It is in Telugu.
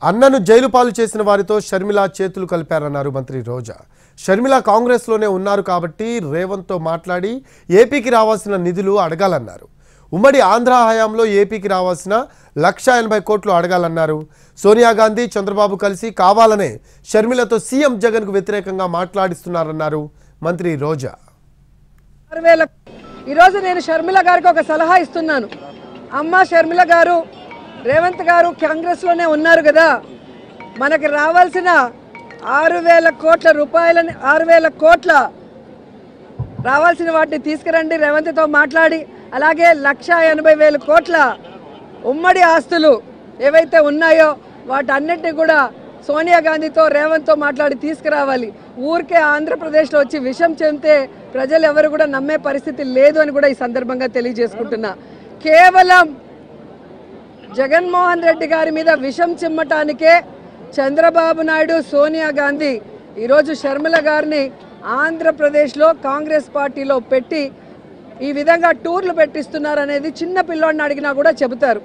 అన్నను జైలు పాలు చేసిన వారితో షర్మిల చేతులు కలిపారన్నారు మంత్రి రోజా. షర్మిల కాంగ్రెస్లోనే ఉన్నారు కాబట్టి రేవంత్తో మాట్లాడి ఏపీకి రావాల్సిన నిధులు అడగాలన్నారు. ఉమ్మడి ఆంధ్ర హయాంలో ఏపీకి రావాల్సిన 180 కోట్లు అడగాలన్నారు. సోనియా గాంధీ చంద్రబాబు కలిసి కావాలనే షర్మిలతో సీఎం జగన్కు వ్యతిరేకంగా మాట్లాడిస్తున్నారన్నారు మంత్రి రోజా. ఈరోజు నేను షర్మిల గారికి ఒక సలహా ఇస్తున్నాను. అమ్మ షర్మిల గారు, రేవంత్ గారు కాంగ్రెస్లోనే ఉన్నారు కదా, మనకి రావాల్సిన 6,000 కోట్ల రూపాయలని 6,000 కోట్ల రావాల్సిన వాటిని తీసుకురండి రేవంత్తో మాట్లాడి. అలాగే 1,80,000 కోట్ల ఉమ్మడి ఆస్తులు ఏవైతే ఉన్నాయో వాటన్నిటిని కూడా సోనియా గాంధీతో రేవంత్తో మాట్లాడి తీసుకురావాలి. ఊరికే ఆంధ్రప్రదేశ్లో వచ్చి విషం చెందితే ప్రజలు ఎవరు కూడా నమ్మే పరిస్థితి లేదు అని కూడా ఈ సందర్భంగా తెలియజేసుకుంటున్నా. కేవలం జగన్మోహన్ రెడ్డి గారి మీద విషం చిమ్మటానికే చంద్రబాబు నాయుడు, సోనియా గాంధీ ఈరోజు షర్మిల గారిని ఆంధ్రప్రదేశ్లో కాంగ్రెస్ పార్టీలో పెట్టి ఈ విధంగా టూర్లు పెట్టిస్తున్నారనేది చిన్న పిల్లోడిని అడిగినా కూడా చెబుతారు.